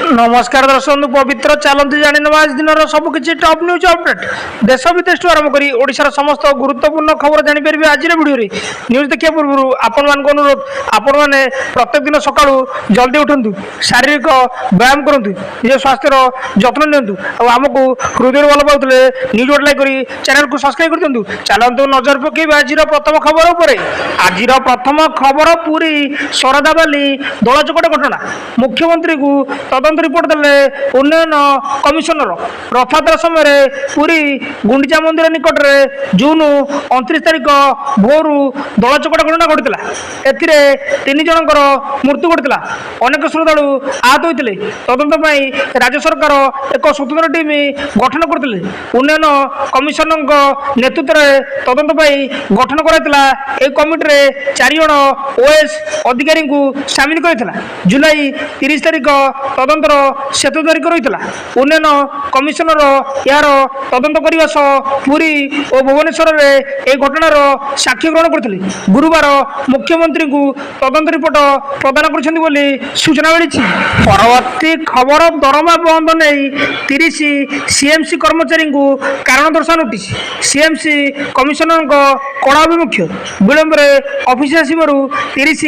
नमस्कार दर्शक पवित्र चलती जाणीनवा आज दिन सबकि टॉप न्यूज अपडेट देश विदेश आरंभ कर ओडिशार समस्त गुरुत्वपूर्ण खबर जापर आज भिडियो न्यूज देखा पूर्व आपण मान अनुरोध आपण मैंने प्रत्येक दिन सका जल्दी उठु शारीरिक व्यायाम करूँ निज स्वास्थ्यर जत्न निमको हृदय भल पाते न्यूज गोट लाइक कर चैनल को सब्सक्राइब कर चलतु नजर पकई आज प्रथम खबर पर आज प्रथम खबर पूरी शरदाबाली दला चकट घटना मुख्यमंत्री को तदंत रिपोर्ट देले उन्नयन कमिशनर रथयात्रा समय पुरी गुंडीचा मंदिर निकट में जून 29 तारिख भोर दला चकट घटना घटी एथिरे 3 जनकर मृत्यु घटी अनेक श्रद्धालु आहत होते तदंत राज्य सरकार एक स्वतंत्र टीम गठन करते उन्नयन कमिशनर नेतृत्व में तदंत गठन कराइला कमिटी 4 जन ओएस अधिकारी को सामिल कर जुलाई 30 तारिख तदंतर सेतु तारिख रही उन्नयन कमिशनर यार तदंत करने सह पुरी और भुवनेश्वर में एक घटनार साक्षी ग्रहण करते गुरुवार मुख्यमंत्री को तदंत रिपोर्ट प्रदान कर सूचना मिली। परवर्ती खबर दरमा बंद नहीं 30 सीएमसी कर्मचारी को कारण दर्शा नोटिस सीएमसी कमिशनर कड़ा अभिमुख्य विलंब ऑफिस आसवर 30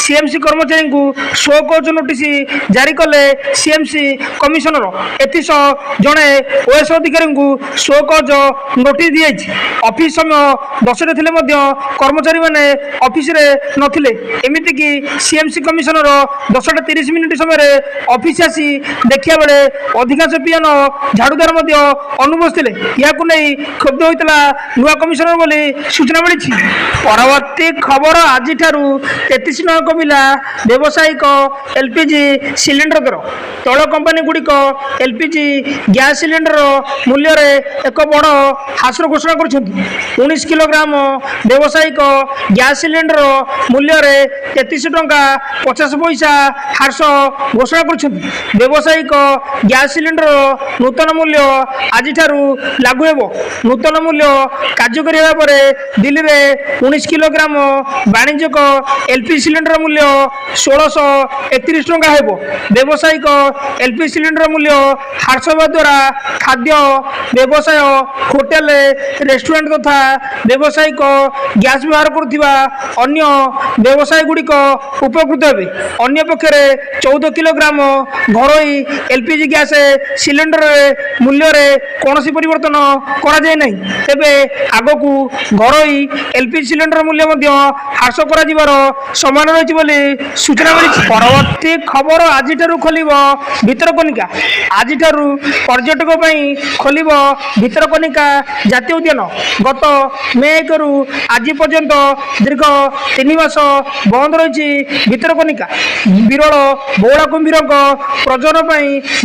सीएमसी कर्मचारी को शो कज नोटिस जारी कले सीएमसी कमिशनर एथिस जड़े ओएस अधिकारी को शो कज नोटिस दी ऑफिस समय 10 थे कर्मचारी मैंने ऑफिस नथिले एमती कि सीएमसी कमिशनर 10:30 समय ऑफिस आसी देखा बेले अधिकांश पियन झाड़ूदार अनुपस्थित या क्षुब्ध होता नुआ कमिशनर बोली सूचना मिली। परवर्ती खबर आज 33 टका कमिला व्यावसायिक एलपीजी सिलिंडर दर तैल कंपानी गुड़िक एलपीजी गैस सिलिंडर मूल्य एक बड़ हासर घोषणा कर 19 किलोग्राम व्यावसायिक गैस सिलिंडर मूल्य 33 टका 50 पैसा हास घोषणा कर व्यावसायिक गैस सिलिंडर नूतन मूल्य आज लागू हो नूतन मूल्य कार्यकारी होगा दिल्ली में 19 किलोग्राम वाणिज्यिक एलपीजी सिलिंडर मूल्य 1631 टका हो व्यावसायिक एलपीजी सिलिंडर मूल्य ह्रास होगा द्वारा खाद्य व्यवसाय होटेल रेस्टोरेंट तथा व्यावसायिक गैस व्यवहार करुवा अन्य व्यवसाय गुड़िक उपकृत हे अन्य पक्षे 14 किलोग्राम घरोई एलपीजी गैस सिलिंडर मूल्य कौन परिवर्तन कराए ना तेरे आग को घरोई एलपीजी सिलिंडर मूल्य ह्रास कर समान रही सूचना मिली। परवर्ती खबर आज खोल भितरकनिका आज पर्यटक खोल भितरकनिका जातीय उद्यान गत मे 1 रु आज पर्यंत दीर्घ 3 मास बंद रही भितरकनिका विरल बौला कुंभीर प्रजनन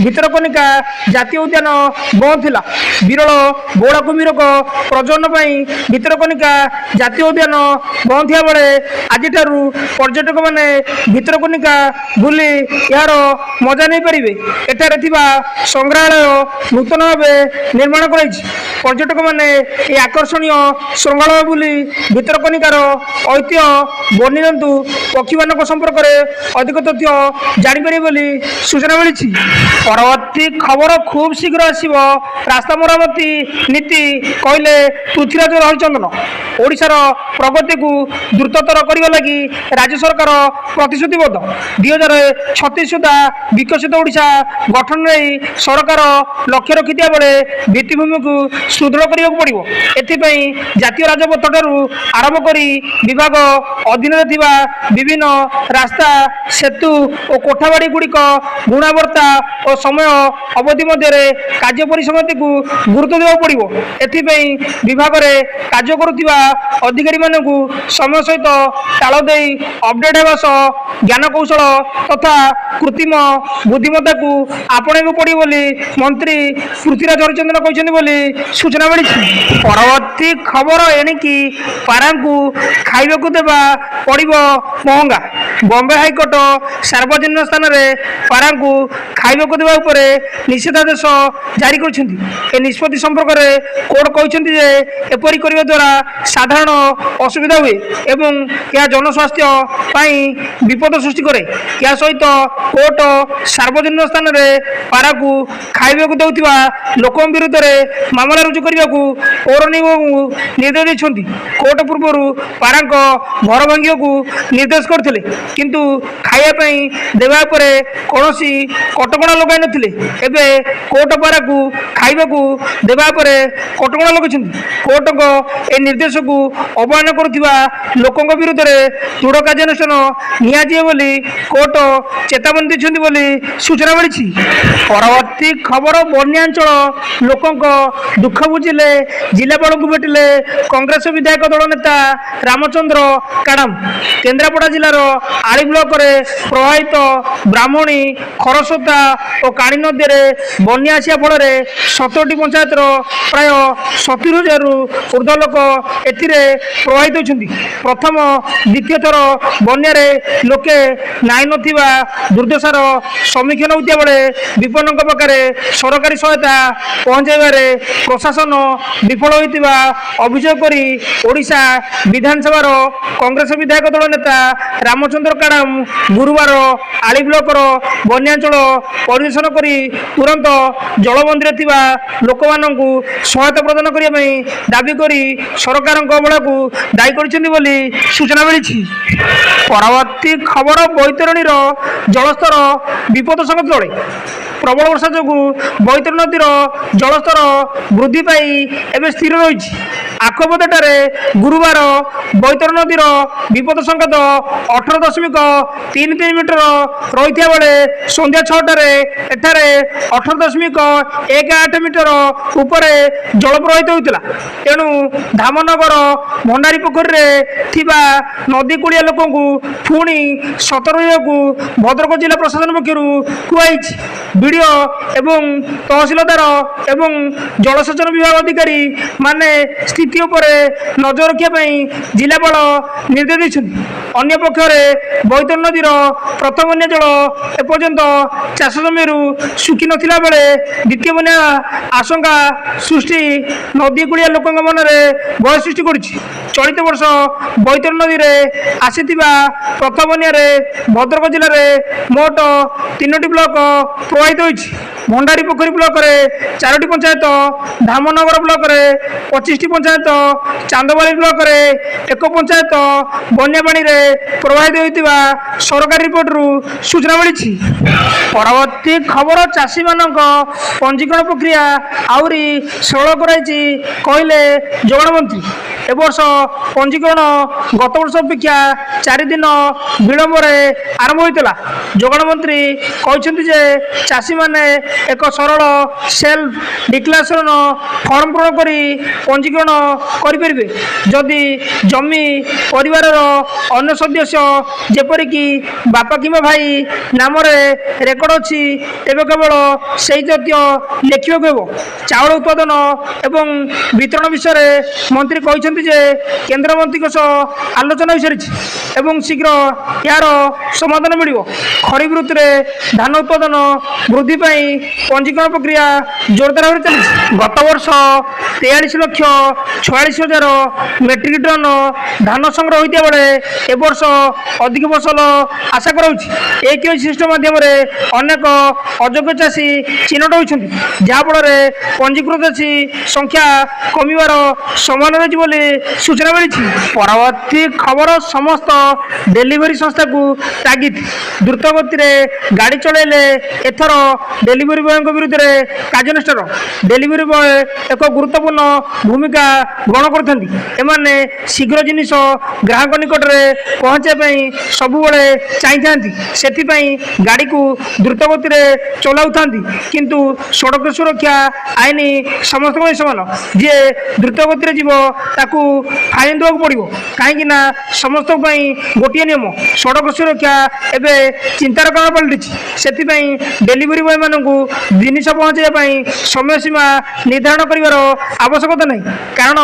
भितरकनिका जातीय उद्यान बंद थिला विरल बौला कुंभीर प्रजनन भितरकनिका जातीय उद्यान बंद थिया बेले आज पर्यटक माने भितरकनिका बुली यार मजा नहीं पारे एठारे संग्रहालय नूतन भाव निर्माण कर पर्यटक माने आकर्षणीय संग्रहालय बुली भितरकनिकार ऐतिह्य बन्यजंतु पक्षी मान संपर्क में अधिक तथ्य जापर बोली सूचना मिली। परवर्ती खबर खूब शीघ्र आसव रास्ता मरामती नीति कहले पृथ्वीराज रविचंद्रन ओडिशार प्रगति को द्रुततर करने लगी राज्य सरकार प्रतिश्रुतिबद्ध 2036 सुधा विकसित ओडिशा गठन नहीं सरकार लक्ष्य रखिथिया बेले भित्तिभूमि को सुदृढ़ करने पड़ो एथिपाई जातीय राजपथ ठारू आरंभ कर विभाग अधीन विभिन्न रास्ता सेतु और कोठाबाड़ी गुड़िक गुणवत्ता और समय अवधि मध्य कार्य परिसमाप्ति को गुरुत्व देवा पड़ो एथिपाई विभाग में कार्य करुवा अधिकारी मानू समय सहित ताल दे अपडेट होगा सह ज्ञान कौशल तथा कृत्रिम बुद्धिमत्ता को आपणे पड़ो मंत्री पृथ्वीराज हरिचंद्रन कहते सूचना मिली। परवर्ती खबर एणिकी पारा को खाइबा देवा पड़ो महंगा बॉम्बे हाइकोर्ट सार्वजनिक स्थान में पारा को ଖାଇବାକୁ ଦେବା ଉପରେ ନିଷେଧାଦେଶ ଜାରି କରିଛନ୍ତି। ଏ ନିଷ୍ପତ୍ତି ସମ୍ପର୍କରେ କୋର୍ଟ କହିଛନ୍ତି ଯେ ଏପରି କରିବା ଦ୍ୱାରା ସାଧାରଣ ଅସୁବିଧା ହୁଏ ଏବଂ ଏହା ଜନସ୍ୱାସ୍ଥ୍ୟ ପାଇଁ ବିପଦ ସୃଷ୍ଟି କରେ। ଏହା ସହିତ କୋର୍ଟ ସାର୍ବଜନୀନ ସ୍ଥାନରେ ପାରାକୁ ଖାଇବାକୁ ଦେଉଥିବା ଲୋକଙ୍କ ବିରୁଦ୍ଧରେ ମାମଲା ରୁଜୁ କରିବାକୁ ପୌର ନିଗମକୁ ନିର୍ଦ୍ଦେଶ ଦେଇଛନ୍ତି। କୋର୍ଟ ପୂର୍ବରୁ ପାରାଙ୍କ ଘର ଭାଙ୍ଗିବାକୁ ନିର୍ଦ୍ଦେଶ କରିଥିଲେ, କିନ୍ତୁ ଖାଇବା ପାଇଁ ଦେବା ଉପରେ କୌଣସି କଟକଣା ଲଗାଇ ନଥିଲେ। ଏବେ କୋର୍ଟ ପାରାକୁ ଖାଇବାକୁ ଦେବା ଉପରେ କଟକଣା ଲଗାଇଛନ୍ତି। କୋର୍ଟଙ୍କ ଏହି ନିର୍ଦ୍ଦେଶକୁ ଅବମାନନା କରୁଥିବା ଲୋକଙ୍କ ବିରୁଦ୍ଧରେ ଦୃଢ଼ କାର୍ଯ୍ୟାନୁଷ୍ଠାନ ନିଆଯିବ ବୋଲି କୋର୍ଟ ଚେତାବନୀ ଦେଇଛନ୍ତି ବୋଲି ସୂଚନା ମିଳିଛି। ପରବର୍ତ୍ତୀ ଖବର, ବନ୍ୟାଞ୍ଚଳ ଲୋକଙ୍କ ଦୁଃଖ ବୁଝିଲେ ଜିଲ୍ଲାପାଳଙ୍କୁ ଭେଟିଲେ କଂଗ୍ରେସ ବିଧାୟକ ଦଳ ନେତା ରାମଚନ୍ଦ୍ର କାଡ଼ାମ। କେନ୍ଦ୍ରାପଡ଼ା ଜିଲ୍ଲାର ଆଳି ବ୍ଲକରେ ପ୍ରବାହିତ ବ୍ରାହ୍ମଣୀ, ଖରସ୍ରୋତା ଓ କାଣି ନଦୀରେ ବନ୍ୟା ଆସିବା ଫଳରେ 70ଟି ପଞ୍ଚାୟତର ପ୍ରାୟ 70,000ରୁ ଉର୍ଦ୍ଧ୍ୱ ଲୋକ ଏଥିରେ ପ୍ରଭାବିତ ହୋଇଛନ୍ତି। ପ୍ରଥମ ଦ୍ୱିତୀୟ ଥର ବନ୍ୟାରେ ଲୋକେ ନାହିଁ ନଥିବା ଦୁର୍ଦ୍ଦଶାର ସମ୍ମୁଖୀନ ହୋଇଥିବା ବେଳେ ବିପନ୍ନଙ୍କ ପାଖରେ ସରକାରୀ ସହାୟତା ପହଞ୍ଚାଇବାରେ ପ୍ରଶାସନ ବିଫଳ ହୋଇଥିବା ଅଭିଯୋଗ କରି ଓଡ଼ିଶା ବିଧାନସଭାର କଂଗ୍ରେସ ବିଧାୟକ ଦଳ ନେତା ରାମଚନ୍ଦ୍ର କାଡ଼ାମ ଗୁରୁବାର ଆଳି ବ୍ଲକର ବନ୍ୟାଞ୍ଚଳ ପରିଦର୍ଶନ କରି ତୁରନ୍ତ ଜଳବନ୍ଦୀରେ ଥିବା ଲୋକମାନଙ୍କୁ ସହାୟତା ପ୍ରଦାନ କରିବା ପାଇଁ ଦାବି କରି ସରକାରଙ୍କ ଅବହେଳାକୁ ଦାୟୀ କରିଛନ୍ତି ବୋଲି ସୂଚନା ମିଳିଛି। ପରବର୍ତ୍ତୀ ଖବର, ବୈତରଣୀର ଜଳସ୍ତର ବିପଦ ସଂକେତ ତଳେ। ପ୍ରବଳ ବର୍ଷା ଯୋଗୁଁ ବୈତରଣୀ ନଦୀର ଜଳସ୍ତର ବୃଦ୍ଧି ପାଇ ଏବେ ସ୍ଥିର ରହିଛି। ଆଖପଦାଠାରେ ଗୁରୁବାର ବୈତରଣୀ ନଦୀର ବିପଦ ସଂକେତ 18.33 ମିଟର ରହିଥିବା ବେଳେ ସନ୍ଧ୍ୟା 6ଟାରେ ଏଠାରେ 18.18 ମିଟର ଉପରେ ଜଳ ପ୍ରବାହିତ ହୋଇଥିଲା। ତେଣୁ ଧାମନଗର ଭଣ୍ଡାରୀ ପୋଖରୀରେ ଥିବା ନଦୀ କୂଳିଆ ଲୋକଙ୍କୁ ପୁଣି ସତର୍କ ରହିବାକୁ ଭଦ୍ରକ ଜିଲ୍ଲା ପ୍ରଶାସନ ପକ୍ଷରୁ କୁହାଯାଇଛି। ବିଡ଼ିଓ ଏବଂ ତହସିଲଦାର ଏବଂ ଜଳସେଚନ ବିଭାଗ ଅଧିକାରୀ ମାନେ ସ୍ଥିତି ଉପରେ ନଜର ରଖିବା ପାଇଁ ଜିଲ୍ଲାପାଳ ନିର୍ଦ୍ଦେଶ ଦେଇଛନ୍ତି। ଅନ୍ୟପକ୍ଷରେ ବୈତରଣୀ ନଦୀର ପ୍ରଥମ ବନ୍ୟା ଜଳ ଏପର୍ଯ୍ୟନ୍ତ ଚାଷ ଜମିରୁ ଶୁଖି ନଥିଲା ବେଳେ ଦ୍ୱିତୀୟ ବନ୍ୟା ଆଶଙ୍କା ସୃଷ୍ଟି ନଦୀ କୂଳିଆ ଲୋକଙ୍କ ମନରେ ଭୟ ସୃଷ୍ଟି କରୁଛି। ଚଳିତ ବର୍ଷ ବୈତରଣୀ ନଦୀରେ ଆସିଥିବା ପ୍ରଥମ ବନ୍ୟାରେ ଭଦ୍ରକ ଜିଲ୍ଲାରେ ମୋଟ 3ଟି ବ୍ଲକ ପ୍ରଭାବିତ ହୋଇଛି। ଭଣ୍ଡାରୀ ପୋଖରୀ ବ୍ଲକରେ 4ଟି ପଞ୍ଚାୟତ, ଧାମନଗର ବ୍ଲକରେ 25ଟି ପଞ୍ଚାୟତ, ଚାନ୍ଦବାଳି ବ୍ଲକରେ 1 ପଞ୍ଚାୟତ ବନ୍ୟା ପାଣିରେ ପ୍ରଭାବିତ ହୋଇଥିବା ସରକାରୀ ରିପୋର୍ଟରୁ ସୂଚନା ମିଳିଛି। ପରବର୍ତ୍ତୀ ଖବର, ଚାଷୀମାନଙ୍କ ପଞ୍ଜୀକରଣ ପ୍ରକ୍ରିୟା ଆହୁରି ସରଳ କରାଯାଇଛି କହିଲେ ଯୋଗାଣ ମନ୍ତ୍ରୀ। ଏବର୍ଷ ପଞ୍ଜୀକରଣ ଗତ ବର୍ଷ ଅପେକ୍ଷା 4 ଦିନ ବିଳମ୍ବରେ ଆରମ୍ଭ ହୋଇଥିଲା। ଯୋଗାଣ ମନ୍ତ୍ରୀ କହିଛନ୍ତି ଯେ ଚାଷୀମାନେ ଏକ ସରଳ ସେଲ୍ଫ ଡିକ୍ଲାରେସନ ଫର୍ମ ପୂରଣ କରି ପଞ୍ଜୀକରଣ କରିପାରିବେ। ଯଦି ଜମି ପରିବାରର ଅନ୍ୟ ସଦସ୍ୟ ଯେପରିକି ବାପା କିମ୍ବା ଭାଇ ନାମରେ ରେକର୍ଡ ଅଛି ତେବେ କେବଳ ସେହି ତଥ୍ୟ ଲେଖିବାକୁ ହେବ। ଚାଉଳ ଉତ୍ପାଦନ ଏବଂ ବିତରଣ ବିଷୟରେ ମନ୍ତ୍ରୀ କହିଛନ୍ତି ଯେ କେନ୍ଦ୍ରମନ୍ତ୍ରୀଙ୍କ ସହ ଆଲୋଚନା ହୋଇସାରିଛି ଏବଂ ଶୀଘ୍ର ଏହାର ସମାଧାନ ମିଳିବ। ଖରିଫ ଋତୁରେ ଧାନ ଉତ୍ପାଦନ ବୃଦ୍ଧି ପାଇଁ ପଞ୍ଜୀକରଣ ପ୍ରକ୍ରିୟା ଜୋରଦାର ଭାବରେ ଚାଲିଛି। ଗତ ବର୍ଷ 43,46,000 ମେଟ୍ରିକ ଟନ ଧାନ ସଂଗ୍ରହ ହୋଇଥିବା ବେଳେ ଏବର୍ଷ ଅଧିକ ଫସଲ ଆଶା କରାଯାଉଛି। ଏହି କେୱାଇସି ସିଷ୍ଟମ ମାଧ୍ୟମରେ ଅନେକ ଅଯୋଗ୍ୟ ଚାଷୀ ଚିହ୍ନଟ ହୋଇଛନ୍ତି, ଯାହାଫଳରେ ପଞ୍ଜୀକୃତ ଚାଷୀ ସଂଖ୍ୟା କମିବାର ସମ୍ଭାବନା ରହିଛି ବୋଲି ସୂଚନା ମିଳିଛି। ପରବର୍ତ୍ତୀ ଖବର, ସମସ୍ତ ଡେଲିଭରି ସଂସ୍ଥାକୁ ତାଗିଦ। ଦ୍ରୁତ ଗତିରେ ଗାଡ଼ି ଚଳାଇଲେ ଏଥର ଡେଲିଭରି ବୟଙ୍କ ବିରୁଦ୍ଧରେ କାର୍ଯ୍ୟାନୁଷ୍ଠାନ। ଡେଲିଭରି ବୟ ଏକ ଗୁରୁତ୍ୱପୂର୍ଣ୍ଣ ଭୂମିକା ଗ୍ରହଣ କରିଥାନ୍ତି। ଏମାନେ ଶୀଘ୍ର ଜିନିଷ ଗ୍ରାହକ ନିକଟରେ ପହଞ୍ଚାଇବା ପାଇଁ ସବୁବେଳେ ଚାହିଁଥାନ୍ତି, ସେଥିପାଇଁ ଗାଡ଼ିକୁ ଦ୍ରୁତ ଗତିରେ ଚଲାଉଥାନ୍ତି। କିନ୍ତୁ ସଡ଼କ ସୁରକ୍ଷା ଆଇନ ସମସ୍ତଙ୍କ ପାଇଁ ସମାନ। ଯିଏ ଦ୍ରୁତ ଗତିରେ ଯିବ ତାକୁ ତାଙ୍କୁ ଫାଇନ ଦେବାକୁ ପଡ଼ିବ। କାହିଁକି ନା ସମସ୍ତଙ୍କ ପାଇଁ ଗୋଟିଏ ନିୟମ, ସଡ଼କ ସୁରକ୍ଷା ଏବେ ଚିନ୍ତାର କାରଣ ପାଲଟିଛି। ସେଥିପାଇଁ ଡେଲିଭରି ବୟମାନଙ୍କୁ ଜିନିଷ ପହଞ୍ଚାଇବା ପାଇଁ ସମୟସୀମା ନିର୍ଦ୍ଧାରଣ କରିବାର ଆବଶ୍ୟକତା ନାହିଁ, କାରଣ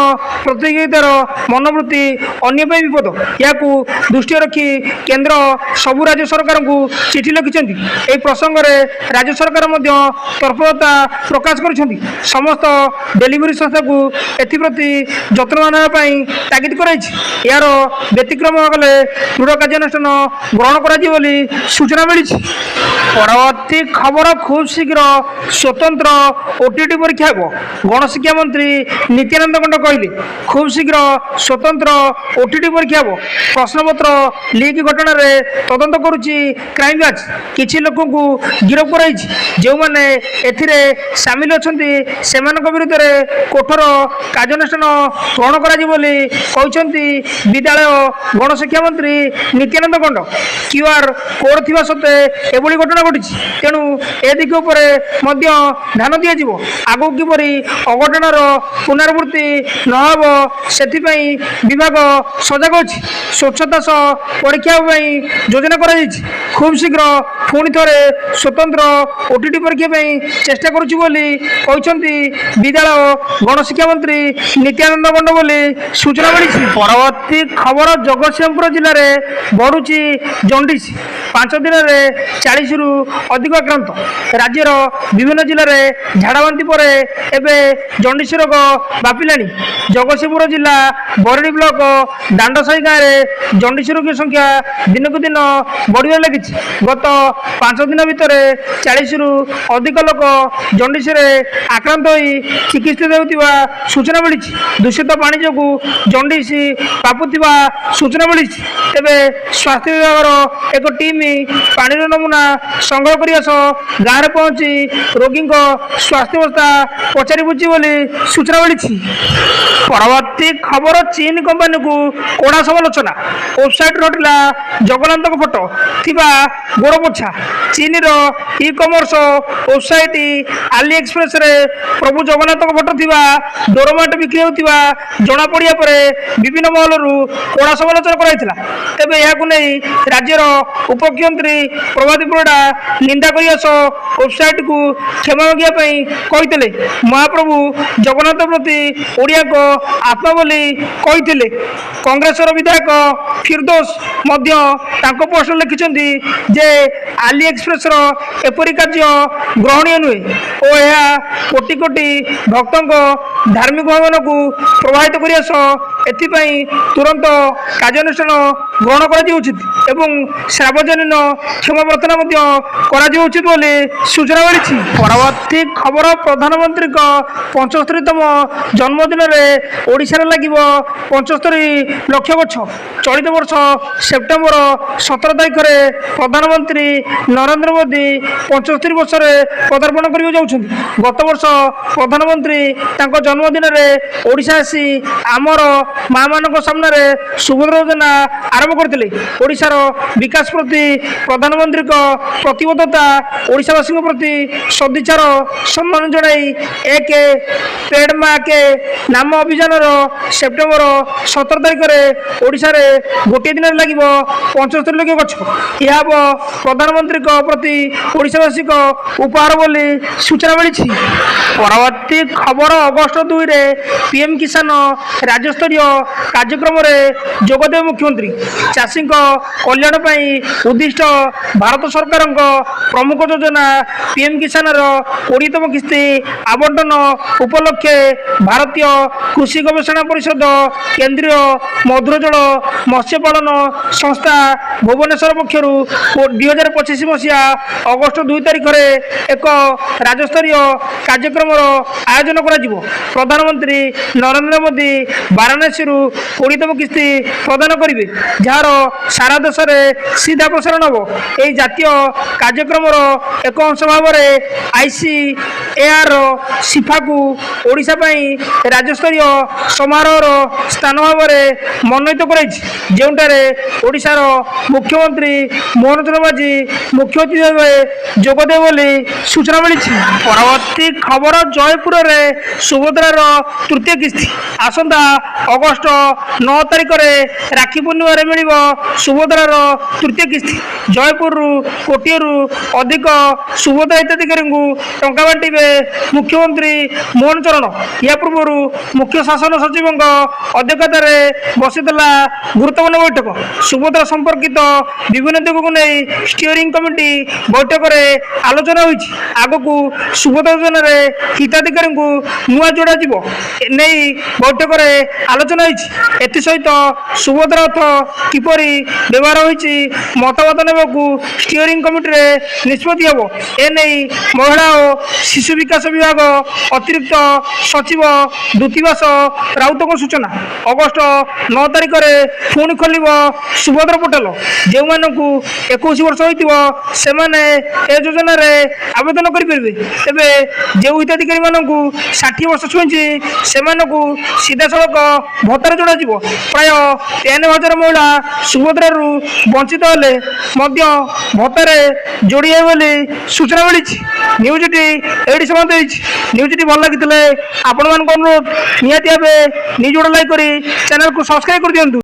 ପ୍ରତିଯୋଗିତାର ମନୋବୃତ୍ତି ଅନ୍ୟ ପାଇଁ ବିପଦ। ଏହାକୁ ଦୃଷ୍ଟିରେ ରଖି କେନ୍ଦ୍ର ସବୁ ରାଜ୍ୟ ସରକାରଙ୍କୁ ଚିଠି ଲେଖିଛନ୍ତି। ଏହି ପ୍ରସଙ୍ଗରେ ରାଜ୍ୟ ସରକାର ମଧ୍ୟ ତତ୍ପରତା ପ୍ରକାଶ କରିଛନ୍ତି। ସମସ୍ତ ଡେଲିଭରି ସଂସ୍ଥାକୁ ଏଥିପ୍ରତି ଯତ୍ନବାନ ହେବା ପାଇଁ ତାଗିଦ କରାଯାଇଛି। ଏହାର ବ୍ୟତିକ୍ରମ କଲେ ଦୃଢ଼ କାର୍ଯ୍ୟାନୁଷ୍ଠାନ ଗ୍ରହଣ କରାଯିବ ବୋଲି ସୂଚନା ମିଳିଛି। ପରବର୍ତ୍ତୀ ଖବର, ଖୁବ୍ ଶୀଘ୍ର ସ୍ୱତନ୍ତ୍ର ଓଟିଟି ପରୀକ୍ଷା ହେବ। ଗଣଶିକ୍ଷା ମନ୍ତ୍ରୀ ନିତ୍ୟାନନ୍ଦ ଗଣ୍ଡ କହିଲେ, ଖୁବ୍ ଶୀଘ୍ର ସ୍ୱତନ୍ତ୍ର ଓଟିଟି ପରୀକ୍ଷା ହେବ। ପ୍ରଶ୍ନପତ୍ର ଲିକ୍ ଘଟଣାରେ ତଦନ୍ତ କରୁଛି କ୍ରାଇମବ୍ରାଞ୍ଚ। କିଛି ଲୋକଙ୍କୁ ଗିରଫ କରାଯାଇଛି। ଯେଉଁମାନେ ଏଥିରେ ସାମିଲ ଅଛନ୍ତି ସେମାନଙ୍କ ବିରୁଦ୍ଧରେ କଠୋର କାର୍ଯ୍ୟାନୁଷ୍ଠାନ ଗ୍ରହଣ କରାଯିବ ବୋଲି କହିଛନ୍ତି ବିଦ୍ୟାଳୟ ଗଣଶିକ୍ଷା ମନ୍ତ୍ରୀ ନିତ୍ୟାନନ୍ଦ ଗଣ୍ଡ। QR କୋଡ୍ ଥିବା ସତ୍ତ୍ୱେ ଏଭଳି ଘଟଣା ଘଟିଛି, ତେଣୁ ଏ ଦିଗ ଉପରେ ମଧ୍ୟ ଧ୍ୟାନ ଦିଆଯିବ। ଆଗକୁ କିପରି ଅଘଟଣର ପୁନରାବୃତ୍ତି ନ ହେବ ସେଥିପାଇଁ ବିଭାଗ ସଜାଗ ଅଛି। ସ୍ୱଚ୍ଛତା ସହ ପରୀକ୍ଷା ପାଇଁ ଯୋଜନା କରାଯାଇଛି। ଖୁବ୍ ଶୀଘ୍ର ପୁଣି ଥରେ ସ୍ୱତନ୍ତ୍ର ଓଟିଟି ପରୀକ୍ଷା ପାଇଁ ଚେଷ୍ଟା କରୁଛି ବୋଲି କହିଛନ୍ତି ବିଦ୍ୟାଳୟ ଗଣଶିକ୍ଷା ମନ୍ତ୍ରୀ ନିତ୍ୟାନନ୍ଦ ଗଣ୍ଡ ବୋଲି ସୂଚନା ମିଳିଛି। ପରବର୍ତ୍ତୀ ଖବର, ଜଗତସିଂହପୁର ଜିଲ୍ଲାରେ ବଢ଼ୁଛି ଜଣ୍ଡିସ୍। 5 ଦିନରେ 40ରୁ ଅଧିକ ଆକ୍ରାନ୍ତ। ରାଜ୍ୟର ବିଭିନ୍ନ ଜିଲ୍ଲାରେ ଝାଡ଼ାବାନ୍ତି ପରେ ଏବେ ଜଣ୍ଡିସ୍ ରୋଗ ବ୍ୟାପିଲାଣି। ଜଗତସିଂହପୁର ଜିଲ୍ଲା ବରଡ଼ି ବ୍ଲକ ଦାଣ୍ଡସାହି ଗାଁରେ ଜଣ୍ଡିସ୍ ରୋଗୀ ସଂଖ୍ୟା ଦିନକୁ ଦିନ ବଢ଼ିବାରେ ଲାଗିଛି। ଗତ 5 ଦିନ ଭିତରେ 40ରୁ ଅଧିକ ଲୋକ ଜଣ୍ଡିସ୍ରେ ଆକ୍ରାନ୍ତ ହୋଇ ଚିକିତ୍ସିତ ହେଉଥିବା ସୂଚନା ମିଳିଛି। ଦୂଷିତ ପାଣି ଯୋଗୁଁ ଜଣ୍ଡିସ୍ ବ୍ୟାପୁଥିବା ସୂଚନା ମିଳିଛି। ତେବେ ସ୍ୱାସ୍ଥ୍ୟ ବିଭାଗର ଏକ ଟିମ୍ ପାଣିର ନମୁନା ସଂଗ୍ରହ କରିବା ସହ ଗାଁରେ ପହଞ୍ଚି ରୋଗୀଙ୍କ ସ୍ୱାସ୍ଥ୍ୟାବସ୍ଥା ପଚାରି ବୁଝିବ ବୋଲି ସୂଚନା ମିଳିଛି। ପରବର୍ତ୍ତୀ ଖବର, ଚୀନ କମ୍ପାନୀକୁ କଡ଼ା ସମାଲୋଚନା। ୱେବସାଇଟ୍ରେ ହଟିଲା ଜଗନ୍ନାଥଙ୍କ ଫଟୋ ଥିବା ଗୋଡ଼ପୋଛା। ଚୀନର ଇ-କମର୍ସ ୱେବସାଇଟ୍ ଆଲି ଏକ୍ସପ୍ରେସରେ ପ୍ରଭୁ ଜଗନ୍ନାଥଙ୍କ ଫଟୋ ଥିବା ଡୋରମାଟ ବିକ୍ରି ହେଉଥିବା ଜଣାପଡ଼ିବା ପରେ ବିଭିନ୍ନ ମହଲରୁ କଡ଼ା ସମାଲୋଚନା କରାଯାଇଥିଲା। ତେବେ ଏହାକୁ ନେଇ ରାଜ୍ୟର ଉପମୁଖ୍ୟମନ୍ତ୍ରୀ ପ୍ରଭାତୀ ପରିଡ଼ା ନିନ୍ଦା କରିବା ସହ ୱେବସାଇଟ୍କୁ କ୍ଷମା ମାଗିବା ପାଇଁ କହିଥିଲେ। ମହାପ୍ରଭୁ ଜଗନ୍ନାଥ ପ୍ରତି ଓଡ଼ିଆଙ୍କ ଆତ୍ମା ବୋଲି କହିଥିଲେ। କଂଗ୍ରେସର ବିଧାୟକ ଫିରଦୋଷ ମଧ୍ୟ ତାଙ୍କ ପୋଷ୍ଟରେ ଲେଖିଛନ୍ତି ଯେ ଆଲି ଏକ୍ସପ୍ରେସର ଏପରି କାର୍ଯ୍ୟ ଗ୍ରହଣୀୟ ନୁହେଁ ଓ ଏହା କୋଟି କୋଟି ଭକ୍ତଙ୍କ ଧାର୍ମିକ ଭାବନାକୁ ପ୍ରଭାବିତ କରିବା ସହ ଏଥିପାଇଁ ତୁରନ୍ତ କାର୍ଯ୍ୟାନୁଷ୍ଠାନ ଗ୍ରହଣ କରାଯିବା ଉଚିତ ଏବଂ ସାର୍ବଜନୀନ କ୍ଷମା ପ୍ରାର୍ଥନା ମଧ୍ୟ କରାଯିବା ଉଚିତ ବୋଲି ସୂଚନା ମିଳିଛି। ପରବର୍ତ୍ତୀ ଖବର, ପ୍ରଧାନମନ୍ତ୍ରୀଙ୍କ 75ତମ ଜନ୍ମଦିନରେ ଓଡ଼ିଶାରେ ଲାଗିବ 75 ଲକ୍ଷ ଗଛ। ଚଳିତ ବର୍ଷ ସେପ୍ଟେମ୍ବର 17 ତାରିଖରେ ପ୍ରଧାନମନ୍ତ୍ରୀ ନରେନ୍ଦ୍ର ମୋଦି 75 ବର୍ଷରେ ପଦାର୍ପଣ କରିବାକୁ ଯାଉଛନ୍ତି। ଗତ ବର୍ଷ ପ୍ରଧାନମନ୍ତ୍ରୀ ତାଙ୍କ ଜନ୍ମଦିନରେ ଓଡ଼ିଶା ଆସି ଆମର ମାଆମାନଙ୍କ ସାମ୍ନାରେ ସୁଭଦ୍ରା ଯୋଜନା ଆରମ୍ଭ କରିଥିଲେ। ଓଡ଼ିଶାର ବିକାଶ ପ୍ରତି ପ୍ରଧାନମନ୍ତ୍ରୀଙ୍କ ପ୍ରତିବଦ୍ଧତା ଓଡ଼ିଶାବାସୀଙ୍କ ପ୍ରତି ସଦିଚ୍ଛାର ସମ୍ମାନ ଜଣାଇ ଏକ ପେଡ୍ ମା କେ ନାମ ଅଭିଯାନର ସେପ୍ଟେମ୍ବର 17 ତାରିଖରେ ଓଡ଼ିଶାରେ ଗୋଟିଏ ଦିନରେ ଲାଗିବ 75 ଲକ୍ଷ ଗଛ। ଏହା ହେବ ପ୍ରଧାନମନ୍ତ୍ରୀଙ୍କ ପ୍ରତି ଓଡ଼ିଶାବାସୀଙ୍କ ଉପହାର ବୋଲି ସୂଚନା ମିଳିଛି। ପରବର୍ତ୍ତୀ ଖବର, ଅଗଷ୍ଟ 2ରେ ପିଏମ୍ କିଷାନ ରାଜ୍ୟସ୍ତରୀୟ କାର୍ଯ୍ୟକ୍ରମରେ ଯୋଗଦେବେ ମୁଖ୍ୟମନ୍ତ୍ରୀ। ଚାଷୀଙ୍କ କଲ୍ୟାଣ ପାଇଁ ଉଦ୍ଦିଷ୍ଟ ଭାରତ ସରକାରଙ୍କ ପ୍ରମୁଖ ଯୋଜନା ପିଏମ୍ କିଷାନର 20ତମ କିସ୍ତି ଆବଣ୍ଟନ ଉପଲକ୍ଷେ ଭାରତୀୟ କୃଷି ଗବେଷଣା ପରିଷଦ, କେନ୍ଦ୍ରୀୟ ମଧୁର ଜଳ ମତ୍ସ୍ୟ ପାଳନ ସଂସ୍ଥା ଭୁବନେଶ୍ୱର ପକ୍ଷରୁ 2025 ମସିହା ଅଗଷ୍ଟ 2 ତାରିଖରେ ଏକ ରାଜ୍ୟସ୍ତରୀୟ କାର୍ଯ୍ୟକ୍ରମର ଆୟୋଜନ କରାଯିବ। ପ୍ରଧାନମନ୍ତ୍ରୀ ନରେନ୍ଦ୍ର ମୋଦି ବାରାଣସୀରୁ 20ତମ କିସ୍ତି ପ୍ରଦାନ କରିବେ, ଯାହାର ସାରା ଦେଶରେ ସିଧା ପ୍ରସାରଣ ହେବ। ଏହି ଜାତୀୟ କାର୍ଯ୍ୟକ୍ରମର ଏକ ଅଂଶ ଭାବରେ ICAR ସିଫାକୁ ଓଡ଼ିଶା ପାଇଁ ରାଜ୍ୟସ୍ତରୀୟ ସମାରୋହର ସ୍ଥାନ ଭାବରେ ମନୋନୀତ କରାଯାଇଛି, ଯେଉଁଠାରେ ଓଡ଼ିଶାର ମୁଖ୍ୟମନ୍ତ୍ରୀ ମୋହନ ଚରଣ ମାଝୀ ମୁଖ୍ୟ ଅତିଥି ଭାବେ ଯୋଗଦେବେ ବୋଲି ସୂଚନା ମିଳିଛି। ପରବର୍ତ୍ତୀ ଖବର, ଜୟପୁରରେ ସୁଭଦ୍ରାର ତୃତୀୟ କିସ୍ତି ଆସନ୍ତା ଅଗଷ୍ଟ ଅଗଷ୍ଟ 9 ତାରିଖରେ ରାକ୍ଷୀ ପୂର୍ଣ୍ଣିମାରେ ମିଳିବ ସୁଭଦ୍ରାର ତୃତୀୟ କିସ୍ତି। ଜୟପୁରରୁ କୋଟିଏରୁ ଅଧିକ ସୁଭଦ୍ରା ହିତାଧିକାରୀଙ୍କୁ ଟଙ୍କା ବାଣ୍ଟିବେ ମୁଖ୍ୟମନ୍ତ୍ରୀ ମୋହନ ଚରଣ। ଏହା ପୂର୍ବରୁ ମୁଖ୍ୟ ଶାସନ ସଚିବଙ୍କ ଅଧ୍ୟକ୍ଷତାରେ ବସିଥିଲା ଗୁରୁତ୍ୱପୂର୍ଣ୍ଣ ବୈଠକ। ସୁଭଦ୍ରା ସମ୍ପର୍କିତ ବିଭିନ୍ନ ଦିଗକୁ ନେଇ ଷ୍ଟିଅରିଂ କମିଟି ବୈଠକରେ ଆଲୋଚନା ହୋଇଛି। ଆଗକୁ ସୁଭଦ୍ରା ଯୋଜନାରେ ହିତାଧିକାରୀଙ୍କୁ ନୂଆ ଯୋଡ଼ାଯିବ ନେଇ ବୈଠକରେ ଆଲୋଚନା ହୋଇଛି। ଏଥିସହିତ ସୁଭଦ୍ରା ଅର୍ଥ କିପରି ବ୍ୟବହାର ହୋଇଛି ମତାମତ ନେବାକୁ ଷ୍ଟିଅରିଂ କମିଟିରେ ନିଷ୍ପତ୍ତି ହେବ। ଏନେଇ ମହିଳା ଓ ଶିଶୁ ବିକାଶ ବିଭାଗ ଅତିରିକ୍ତ ସଚିବ ଦ୍ୟୁତିବାସ ରାଉତଙ୍କ ସୂଚନା। ଅଗଷ୍ଟ 9 ତାରିଖରେ ପୁଣି ଖୋଲିବ ସୁଭଦ୍ରା ପୋର୍ଟାଲ। ଯେଉଁମାନଙ୍କୁ 21 ବର୍ଷ ହୋଇଥିବ ସେମାନେ ଏ ଯୋଜନାରେ ଆବେଦନ କରିପାରିବେ। ତେବେ ଯେଉଁ ହିତାଧିକାରୀମାନଙ୍କୁ 60 ବର୍ଷ ଛୁଇଁଛି ସେମାନଙ୍କୁ ସିଧାସଳଖ ଭତ୍ତାରେ ଯୋଡ଼ାଯିବ। ପ୍ରାୟ 53,000 ମହିଳା ସୁଭଦ୍ରାରୁ ବଞ୍ଚିତ ହେଲେ ମଧ୍ୟ ଭତ୍ତାରେ ଯୋଡ଼ି ହେବେ ବୋଲି ସୂଚନା ମିଳିଛି। ନ୍ୟୁଜ୍ଟି ଏଇଠି ସମାପ୍ତ ହୋଇଛି। ନ୍ୟୁଜ୍ଟି ଭଲ ଲାଗିଥିଲେ ଆପଣମାନଙ୍କ ଅନୁରୋଧ ନିହାତି ଭାବେ ନ୍ୟୁଜ୍ ଗୋଟେ ଲାଇକ୍ କରି ଚ୍ୟାନେଲକୁ ସବସ୍କ୍ରାଇବ୍ କରିଦିଅନ୍ତୁ।